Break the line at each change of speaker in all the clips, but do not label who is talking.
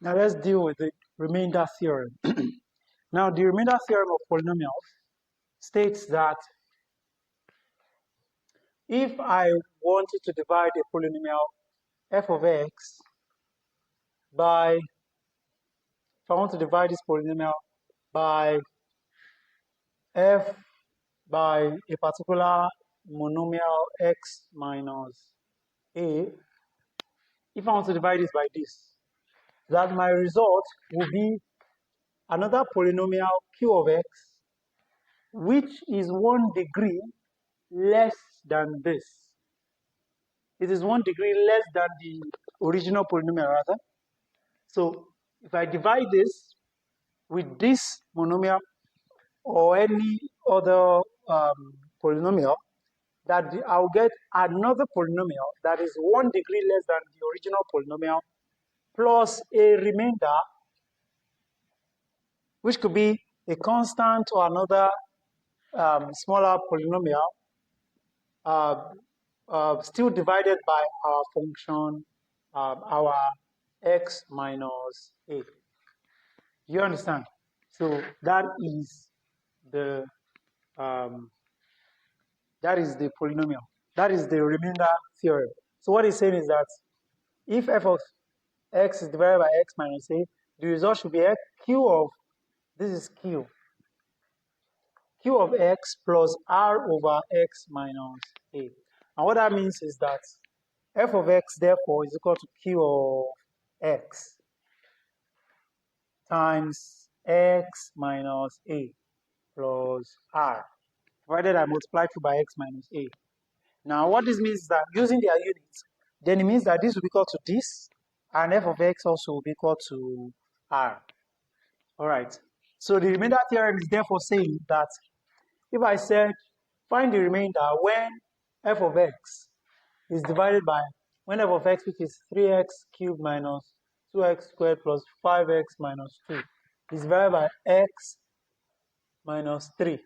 Now let's deal with the remainder theorem. Now the remainder theorem of polynomials states that if I wanted to divide a polynomial f of x by, if I want to divide this polynomial by f by a particular monomial x minus a, if I want to divide this by this, that my result will be another polynomial q of x, which is 1 degree less than this. It is 1 degree less than the original polynomial, rather. So if I divide this with this monomial or any other polynomial, that I'll get another polynomial that is 1 degree less than the original polynomial plus a remainder, which could be a constant or another smaller polynomial, still divided by our function, our x minus a. You understand? So that is the polynomial. That is the remainder theorem. So what he's saying is that if f of x is divided by x minus a, the result should be q of, this is q of x plus r over x minus a. And what that means is that f of x, therefore, is equal to q of x times x minus a plus r, provided I multiply through by x minus a. Now, what this means is that using their units, then it means that this will be equal to this, and f of x also will be equal to r. All right. So the remainder theorem is therefore saying that if I said find the remainder when f of x is divided by, when f of x, which is 3x cubed minus 2x squared plus 5x minus 2, is divided by x minus 3.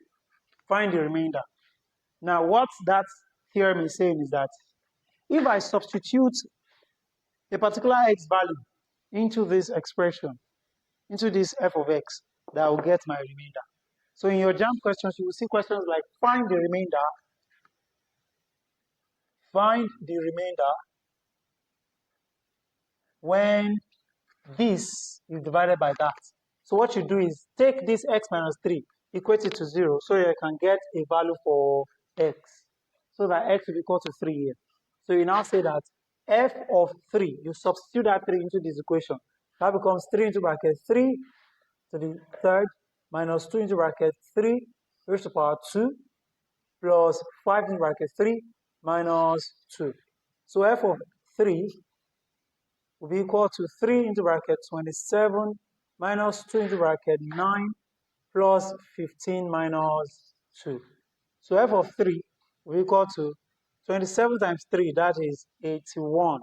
Find the remainder. Now, what that theorem is saying is that if I substitute a particular x value into this expression, into this f of x, that will get my remainder. So in your JAMB questions, you will see questions like find the remainder when this is divided by that. So what you do is take this x minus 3, equate it to 0, so you can get a value for x, so that x will be equal to 3 here. So you now say that f of 3, you substitute that 3 into this equation. That becomes 3 into bracket 3 to the third minus 2 into bracket 3 raised to power 2 plus 5 into bracket 3 minus 2. So f of 3 will be equal to 3 into bracket 27 minus 2 into bracket 9 plus 15 minus 2. So f of 3 will be equal to 27 times 3, that is 81.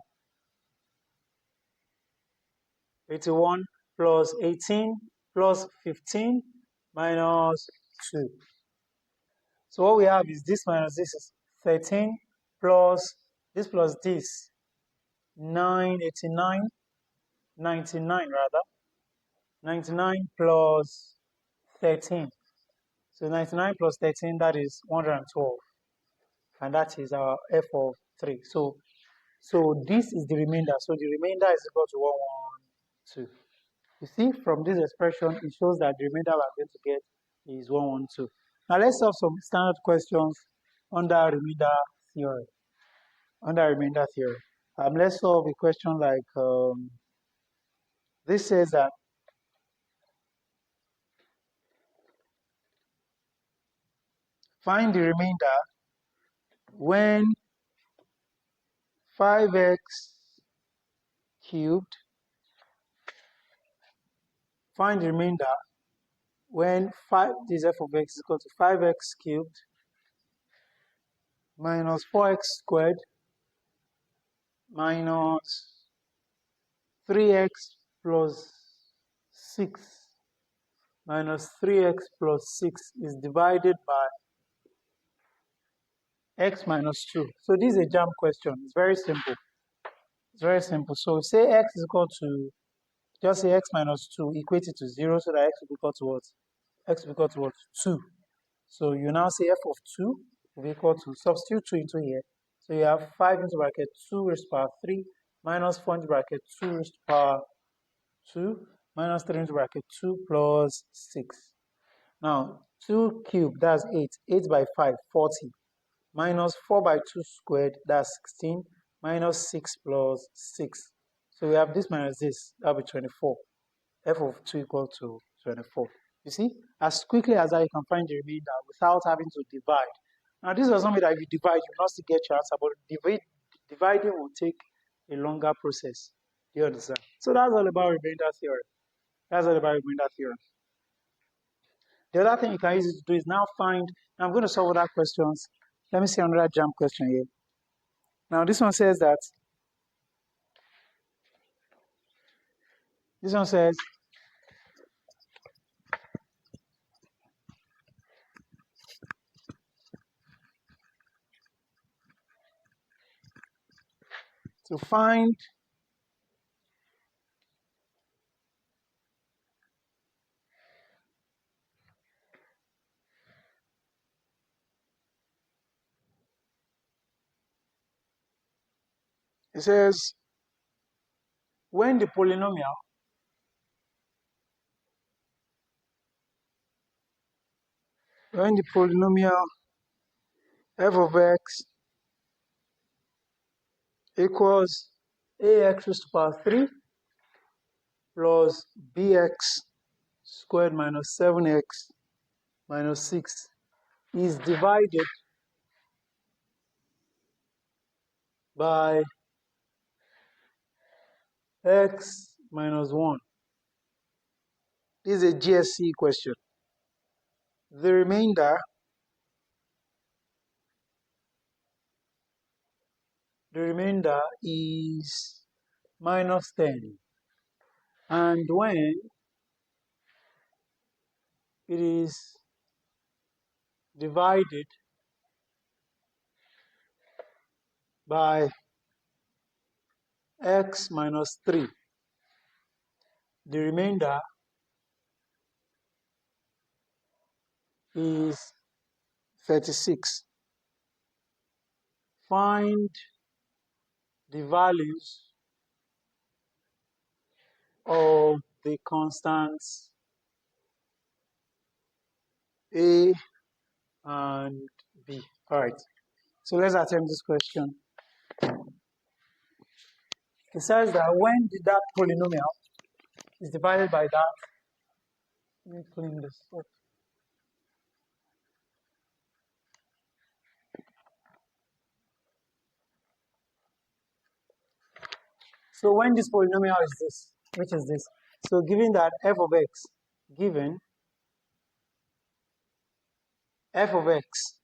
81 plus 18 plus 15 minus 2. So what we have is this minus this is 13 plus this 9, 89, 99 rather. 99 plus 13. So 99 plus 13, that is 112. And that is our f of 3. So this is the remainder. So the remainder is equal to 112. You see, from this expression, it shows that the remainder we're going to get is 112. Now let's solve some standard questions under remainder theory. Let's solve a question like this says that find the remainder when 5x cubed, find the remainder when this f of x is equal to 5x cubed minus 4x squared minus 3x plus 6 minus 3x plus 6 is divided by x minus 2. So this is a JAMB question. It's very simple. So say x is equal to just say x minus 2, equate it to 0 so that x will be equal to what? X will be equal to what? 2. So you now say f of 2 will be equal to, substitute 2 into here. So you have 5 into bracket 2 raised to power 3 minus 4 into bracket 2 raised to power 2 minus 3 into bracket 2 plus 6. Now 2 cubed, that's 8. 8 by 5, 40. Minus 4 by 2 squared, that's 16. Minus 6 plus 6. So we have this minus this, that'll be 24. F of 2 equal to 24. You see, as quickly as I can find the remainder without having to divide. Now, this does not mean that if you divide, you will not still get your answer, but dividing will take a longer process. Do you understand? So that's all about remainder theorem. That's all about remainder theorem. The other thing you can use it to do is now find, now I'm going to solve other questions. Let me see another jump question here. Now, this one says that, this one says, to find it says, when the polynomial f of x equals ax raised to power 3 plus bx squared minus 7x minus 6 is divided by x minus 1. This is a GSC question. The remainder is minus 10. And when it is divided by x minus 3, the remainder is 36. Find the values of the constants a and b. All right. So let's attempt this question. It says that when that polynomial is divided by that, let me clean this up. So when this polynomial is this, which is this, so given that f of x, given f of x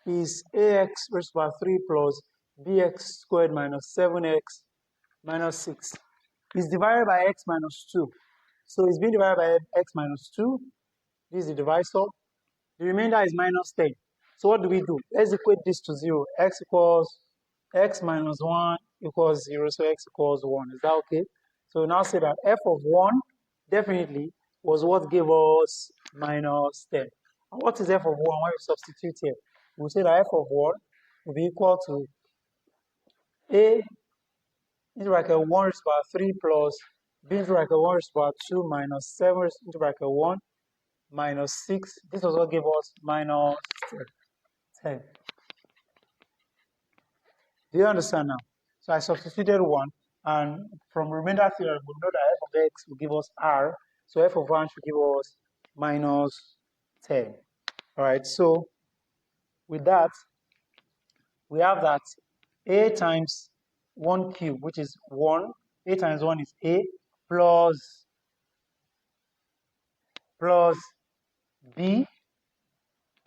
is ax raised to power 3 plus bx squared minus 7x minus 6 is divided by x minus 2. So it's being divided by x minus 2. This is the divisor. The remainder is minus 10. So what do we do? Let's equate this to 0. X equals x minus 1 equals 0. So x equals 1. Is that okay? So we now say that f of 1 definitely was what gave us minus 10. And what is f of 1 when we substitute here? We'll say that f of 1 will be equal to a into bracket 1 raised to power 3 plus b into bracket 1 raised to power 2 minus 7 into bracket 1 minus 6. This was what gave us minus 10. Do you understand now? So I substituted 1, and from remainder theorem, we know that f of x will give us r, so f of 1 should give us minus 10. All right, so with that, we have that a times 1 cube, which is 1, a times 1 is a, plus b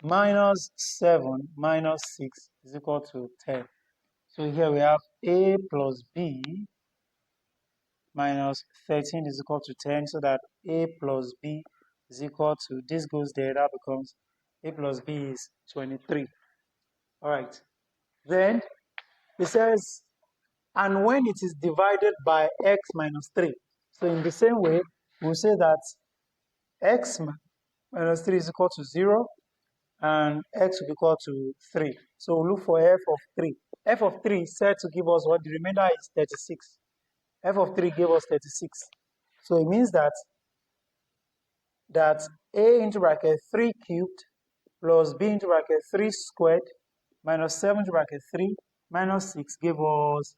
minus 7 minus 6 is equal to 10. So here we have a plus b minus 13 is equal to 10, so that a plus b is equal to, this goes there, that becomes a plus b is 23. All right. Then it says, and when it is divided by x minus 3. So in the same way, we'll say that x minus 3 is equal to 0, and x will be equal to 3. So we'll look for f of 3. F of 3 is said to give us what? The remainder is 36. F of 3 gave us 36. So it means that a into bracket 3 cubed plus b into bracket 3 squared minus 7 into bracket 3 minus 6 gave us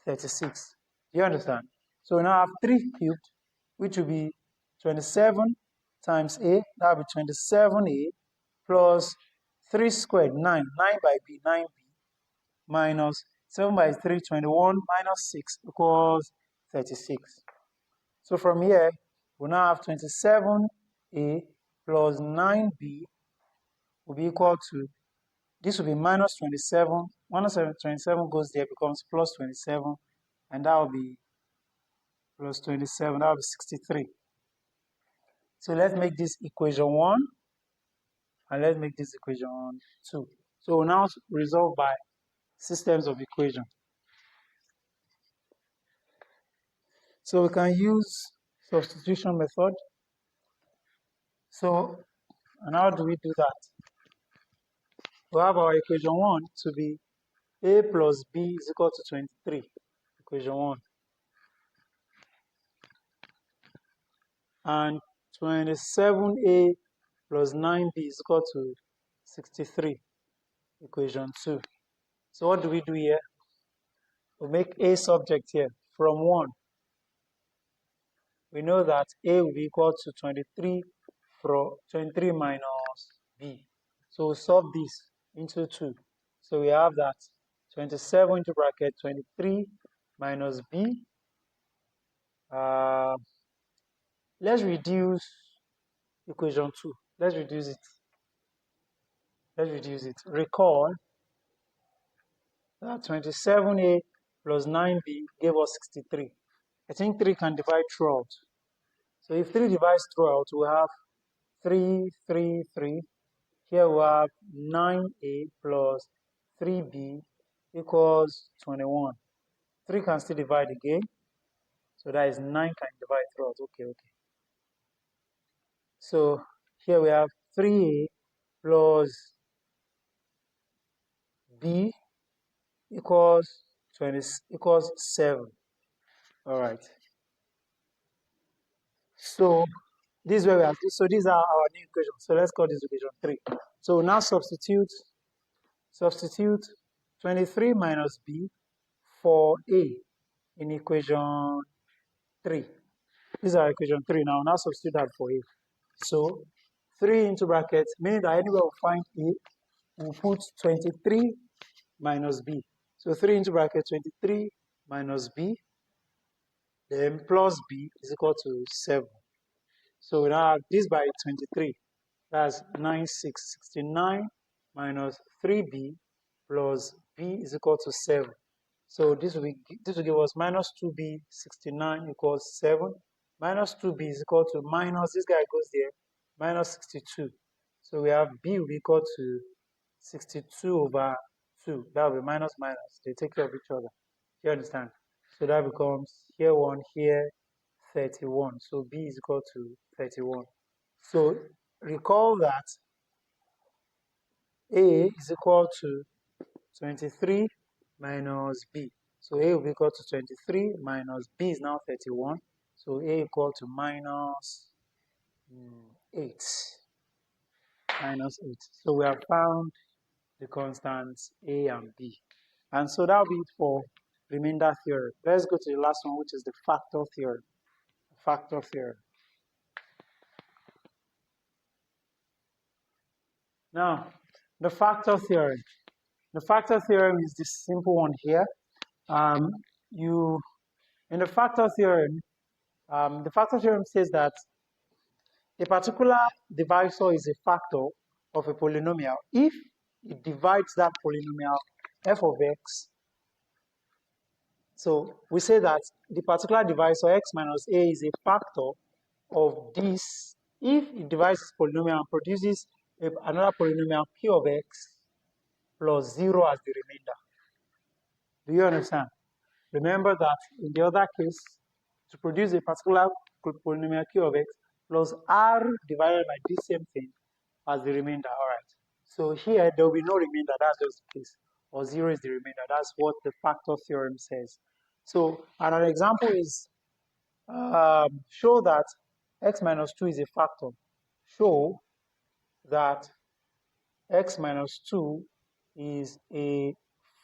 36. Do you understand? So we now have 3 cubed, which will be 27 times a, that will be 27a, plus 3 squared, 9 by b, 9b, minus 7 by 3, 21, minus 6 equals 36. So from here, we now have 27a plus 9b will be equal to, this will be minus 27. Minus 27 goes there, becomes plus 27, and that will be plus 27, that will be 63. So let's make this equation 1, and let's make this equation 2. So we'll now resolve by systems of equation. So we can use substitution method. So, and how do we do that? We have our equation 1 to be a plus b is equal to 23. Equation 1. And 27a plus 9b is equal to 63. Equation 2. So what do we do here? We make a subject here from 1. We know that a will be equal to 23 from 23 minus b. So we solve this into 2. So we have that 27 into bracket 23 minus b. Let's reduce equation 2. Let's reduce it. Recall that 27a plus 9b gave us 63. I think 3 can divide throughout. So if 3 divides throughout, we have 3, 3, 3. Here we have 9a plus 3b equals 21. 3 can still divide again. So that is 9 can divide throughout. Okay. So here we have 3a plus b equals 7. All right. So this is where we have. So these are our new equations. So let's call this equation 3. So now substitute 23 minus b for a in equation 3. These are equation 3 now. Now substitute that for a. So 3 into brackets, meaning that anywhere we find a, we'll put 23 minus b. So 3 into bracket 23 minus b, then plus b is equal to 7. So we now have this by 23. That's 69 minus 3b plus b is equal to 7. So this will give us minus 2b 69 equals 7. Minus 2b is equal to minus, this guy goes there, minus 62. So we have b will be equal to 62 over 2. That will be minus minus. They take care of each other. Do you understand? So that becomes here 1, here 31. So b is equal to 31. So recall that a is equal to 23 minus b. So a will be equal to 23 minus b is now 31. So a equal to minus 8. Minus 8. So we have found the constants a and b. And so that will be it for remainder theorem. Let's go to the last one, which is the factor theorem. Factor theorem. Now, the factor theorem. The factor theorem is this simple one here. In the factor theorem says that a particular divisor is a factor of a polynomial if it divides that polynomial f of x. So we say that the particular divisor x minus a is a factor of this if it divides this polynomial and produces another polynomial p of x plus 0 as the remainder. Do you understand? Remember that in the other case, to produce a particular polynomial q of x plus r divided by this same thing as the remainder. All right. So here there will be no remainder. That's just the case. Or 0 is the remainder. That's what the factor theorem says. So another example is show that x minus 2 is a factor. Show that x minus 2 is a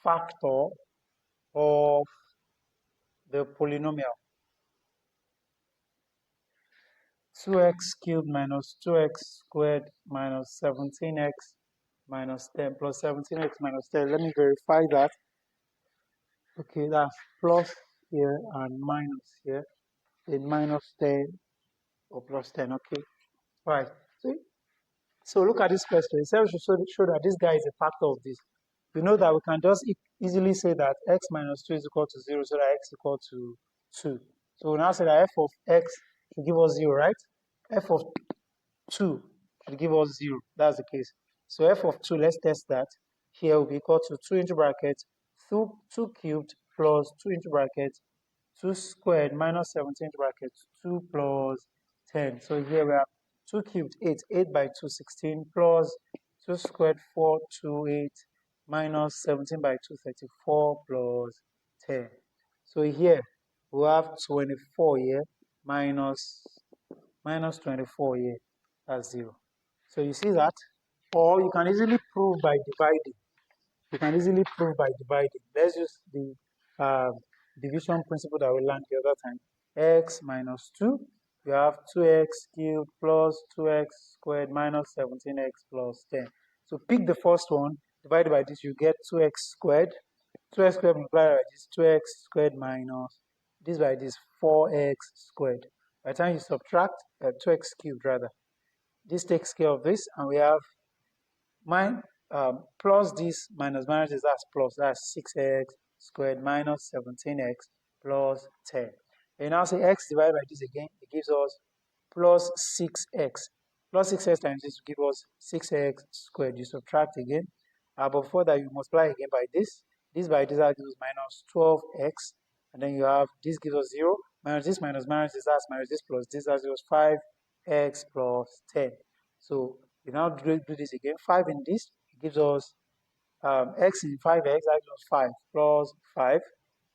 factor of the polynomial 2x cubed minus 2x squared minus 17x minus 10 plus 17x minus 10. Let me verify that. Okay, that's plus here and minus here. Then minus 10 or plus 10. Okay, all right. So look at this question. It says we should show that this guy is a factor of this. We know that we can just easily say that x minus 2 is equal to 0, so that x is equal to 2. So we now say that f of x should give us 0, right? F of 2 should give us 0. That's the case. So f of 2, let's test that. Here will be equal to 2 into bracket 2 cubed plus 2 into bracket 2 squared minus 17 into bracket 2 plus 10. So here we have 2 cubed 8, 8 by 2, 16 plus 2 squared 4, 2, 8 minus 17 by 2, 34 plus 10. So here we have 24 here minus 24 here. That's 0. So you see that? Or you can easily prove by dividing. You can easily prove by dividing. Let's use the division principle that we learned the other time. X minus 2, you have 2x cubed plus 2x squared minus 17x plus 10. So pick the first one, divided by this, you get 2x squared. 2x squared multiplied by this, 2x squared minus this by this, 4x squared. By the time you subtract, 2x cubed rather. This takes care of this, and we have plus this minus is that's plus, that's 6x squared minus 17x plus 10. And now say x divided by this again, it gives us plus 6x. Plus 6x times this will give us 6x squared. You subtract again. But before that, you multiply again by this. This by this, that gives us minus 12x. And then you have this gives us 0. Minus this, that's minus this plus this, that gives us 5x plus 10. So we now do this again. 5 in this, it gives us x in 5x, that gives us 5 plus 5. You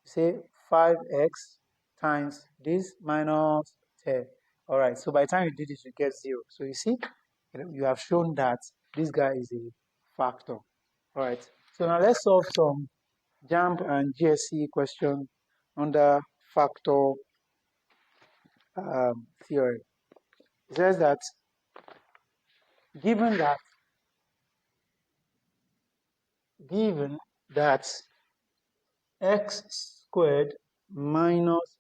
say 5x times this minus 10. All right, so by the time you do this, you get 0. So you see, you have shown that this guy is a factor. All right, so now let's solve some JAMB and GSE question under factor theory. It says that given that x squared minus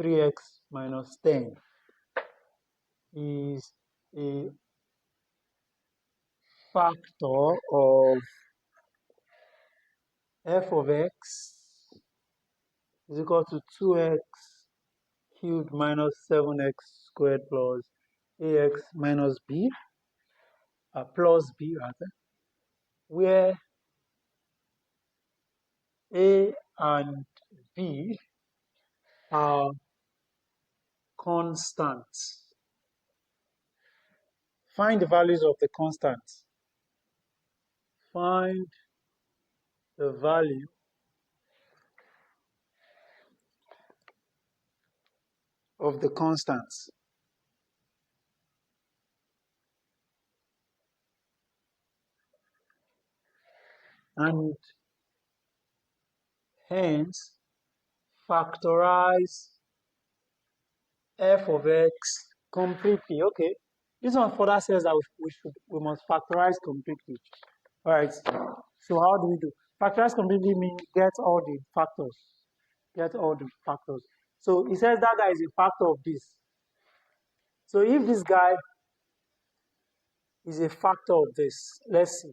3x minus 10 is a factor of f of x is equal to 2x cubed minus 7x squared plus ax minus b, plus b rather, where a and b are constants. Find the values of the constants. Find the value of the constants. And hence factorize f of x completely. Okay, this one further says that we must factorize completely. All right, so how do we do? Factorize completely means get all the factors. Get all the factors. So it says that guy is a factor of this. So if this guy is a factor of this, let's see.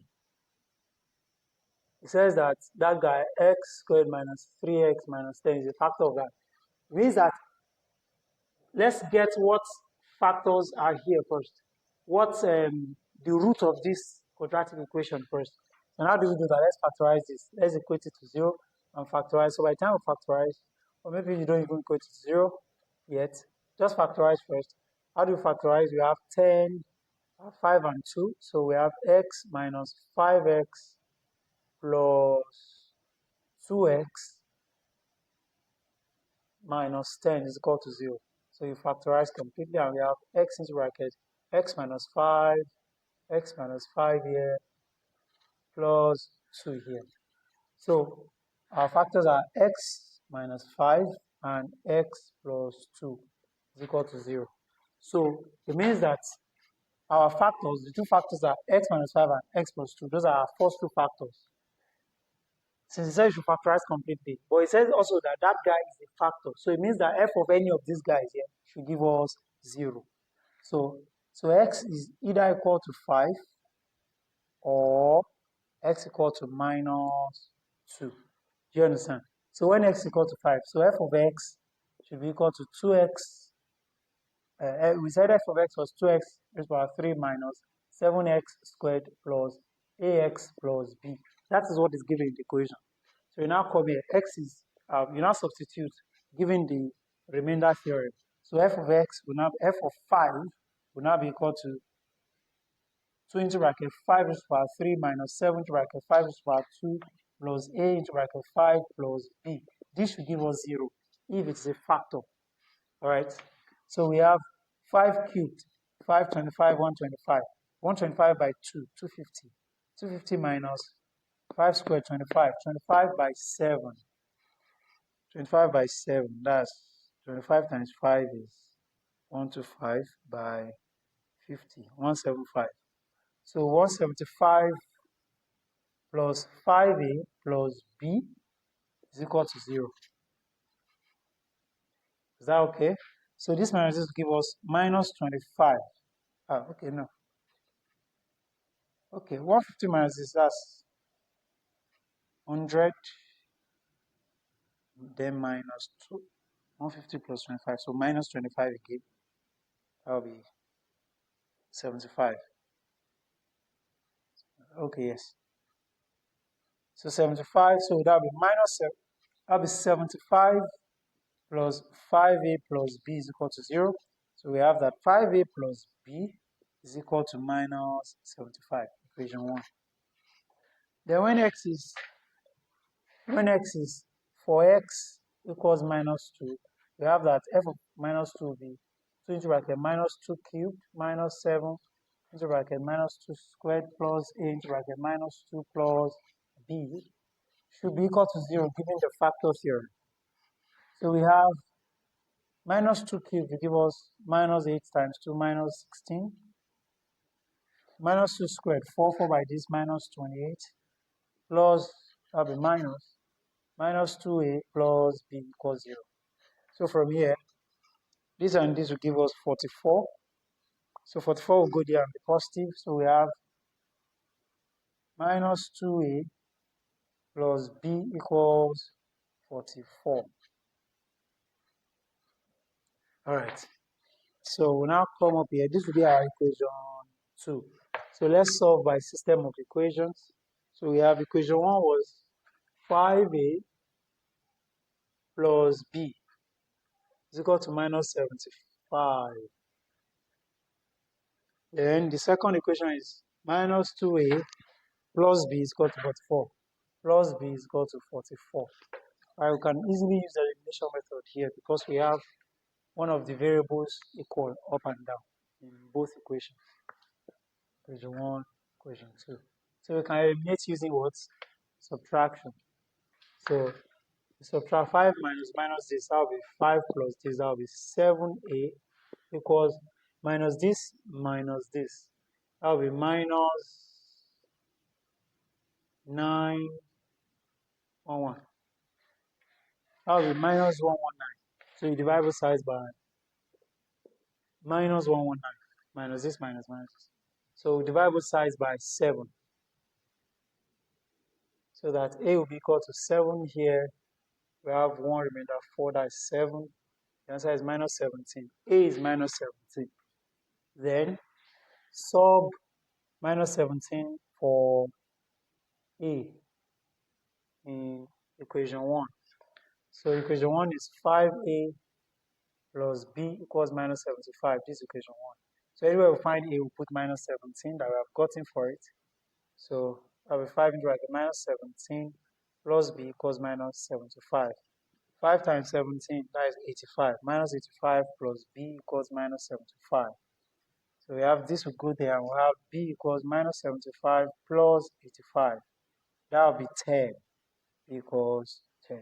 It says that that guy x squared minus 3x minus 10 is a factor of that. It means that let's get what factors are here first. What's the root of this quadratic equation first? And how do we do that? Let's factorize this. Let's equate it to 0 and factorize. So by the time we factorize, or maybe you don't even equate it to 0, yet. Just factorize first. How do you factorize? We have 10, 5 and 2. So we have x minus 5x plus 2x minus 10 is equal to 0. So you factorize completely and we have x into bracket x minus 5, x minus 5 here, plus 2 here. So our factors are x minus 5 and x plus 2 is equal to 0. So it means that our factors, the two factors are x minus 5 and x plus 2. Those are our first two factors. Since it says you should factorize completely, but it says also that that guy is a factor. So it means that f of any of these guys here should give us 0. So x is either equal to 5 or x equal to minus 2. Do you understand? So when x is equal to 5, so f of x should be equal to 2x. We said f of x was 2x raised to the power 3 minus 7x squared plus ax plus b. That is what is given in the equation. So you now come here, x is, you now substitute given the remainder theorem. So f of x will now, f of 5 will now be equal to 2 into bracket 5 raised to the power 3 minus 7 into bracket 5 raised to the power 2 plus a into bracket 5 plus b. This should give us 0 if it's a factor. Alright, so we have 5 cubed, 525, 125. 125 by 2, 250. 250 minus 5 squared, 25. 25 by 7. 25 by 7, that's 25 times 5 is 125 by 50, 175. So 175 plus 5a plus b is equal to 0. Is that okay? So this minus this will give us minus 25. Okay, no. Okay, 150 minus this, that's 100, then minus 2. 150 plus 25, so minus 25 again. That will be 75. Okay, yes. So 75, so that will be minus 7. That will be 75 plus 5a plus b is equal to 0. So we have that 5a plus b is equal to minus 75, equation 1. Then when x is for x equals minus 2, we have that f of minus 2 will be 2 into bracket minus 2 cubed minus 7 into bracket minus 2 squared plus a into bracket minus 2 plus b should be equal to 0 given the factor theorem. So we have minus 2 cubed will give us minus 8 times 2 minus 16. Minus 2 squared, 4 by this minus 28 plus, that will be minus 2a plus b equals 0. So from here, this and this will give us 44. So 44 will go there and be positive. So we have minus 2a plus b equals 44. Alright. So we'll now come up here. This will be our equation 2. So let's solve by system of equations. So we have equation 1 was 5a plus b is equal to minus 75. Then the second equation is minus 2a plus b is equal to 44. Plus b is equal to 44. Right, we can easily use the elimination method here because we have one of the variables equal up and down in both equations. Equation 1, equation 2. So we can eliminate using what? Subtraction. So subtract 5 minus this, that will be 5 plus this, that will be 7a equals minus this, that will be minus 911. That will be minus 119. So you divide both sides by minus 119. Minus this, minus this. So we divide both sides by 7. So that a will be equal to 7 here. We have 1 remainder 4, that is 7. The answer is minus 17. A is minus 17. Then sub minus 17 for a in equation 1. So equation 1 is 5a plus b equals minus 75. This is equation 1. So anywhere we find a, we'll put minus 17 that we have gotten for it. So I'll be 5 into bracket minus 17 plus b equals minus 75. 5 times 17, that is 85. Minus 85 plus b equals minus 75. So we have this will go there, and we'll have b equals minus 75 plus 85. That will be 10 equals 10.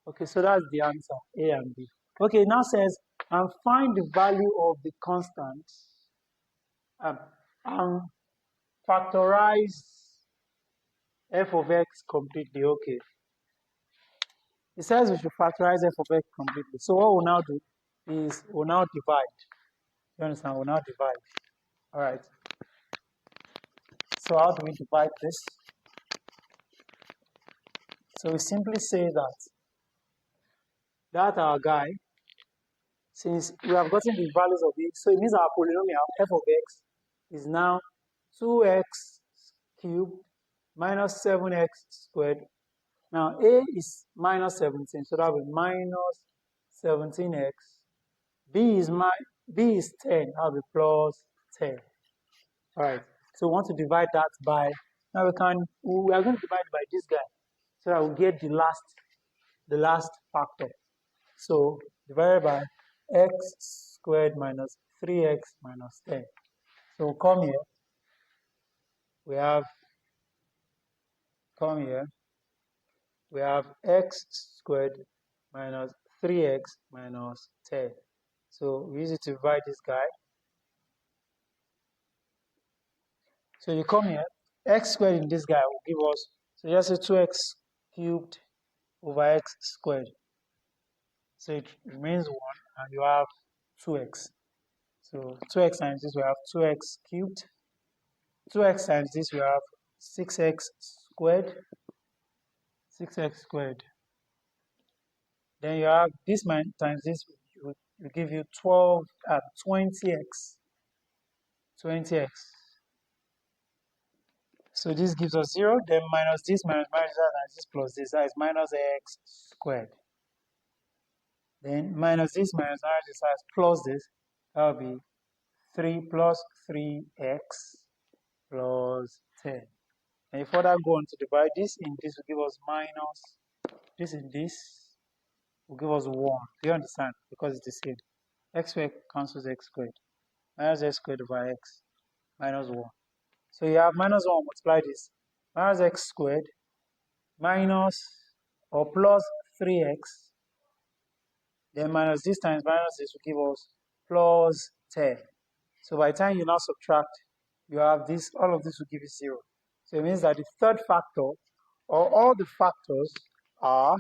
Okay, so that's the answer, A and B. Okay, now says, and find the value of the constant and factorize f of x completely. Okay. It says we should factorize f of x completely. So what we'll now do is we'll now divide. You understand? We'll now divide. All right. So how do we divide this? So we simply say that our guy, since we have gotten the values of it, so it means our polynomial f of x is now 2x cubed minus 7x squared. Now a is minus 17, so that will be minus 17x. B is 10, that will be plus 10. All right. So we want to divide that by, now we are going to divide by this guy, so that we'll get the last factor. So divided by x squared minus 3x minus 10. So we'll come here, we have x squared minus 3x minus 10. So we use it to divide this guy. So you come here, x squared in this guy will give us, so just say 2x cubed over x squared. So it remains 1, and you have 2x. So 2x times this, we have 2x cubed. 2x times this, we have 6x squared. 6x squared. Then you have this times this will give you 20x. 20x. So this gives us 0. Then minus this, minus this plus this. That is minus x squared. Then minus this, minus this, plus this. That will be 3 plus 3x plus 10. And if further go on to divide this in this, will give us minus this in this will give us 1. Do you understand? Because it's the same. X squared cancels x squared. Minus x squared over x minus 1. So you have minus 1 multiply this. Minus x squared minus or plus 3x. Then minus this times minus this will give us plus 10. So by the time you now subtract, you have this, all of this will give you 0. So it means that the third factor, or all the factors are,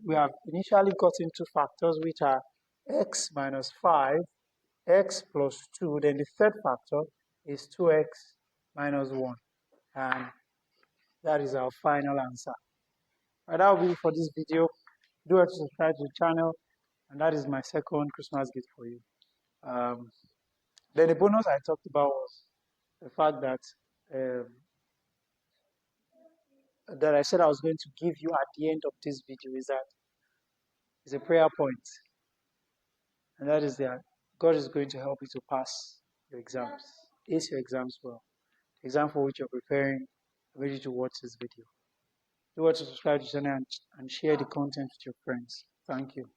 we have initially gotten 2 factors, which are x minus 5, x plus 2, then the third factor is 2x minus 1. And that is our final answer. Right, that will be for this video. Do have to subscribe to the channel, and that is my second Christmas gift for you. Then the bonus I talked about was the fact that I said I was going to give you at the end of this video is a prayer point. And that is that God is going to help you to pass your exams. Ace your exams well. The exam for which you're preparing, ready to watch this video. Do want to subscribe to the channel and share the content with your friends. Thank you.